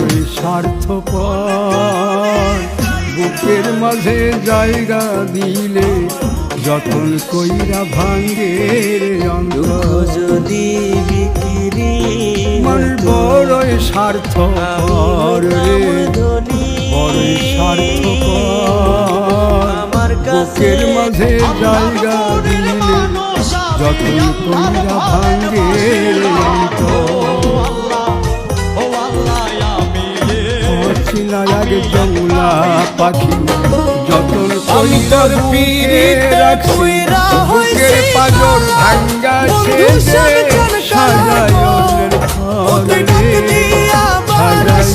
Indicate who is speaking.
Speaker 1: বড়ই স্বার্থপর। বুকের মাঝে জায়গা দিলে যতন কইরা ভাঙ্গে রে অন্তর।
Speaker 2: যদি বিক্রি
Speaker 1: মানুষ বড়ই স্বার্থপর রে, বড়ই স্বার্থপর। বুকের মাঝে জায়গা দিলে যতন কইরা ভাঙ্গে রে অন্তর। অচিনা এক জংলা পাখি যতন কইরা বুকে রাখছি, বুকের পাঁজর ভাঙ্গা শেষে সাজায় অন্যের ঘরে, সাজায়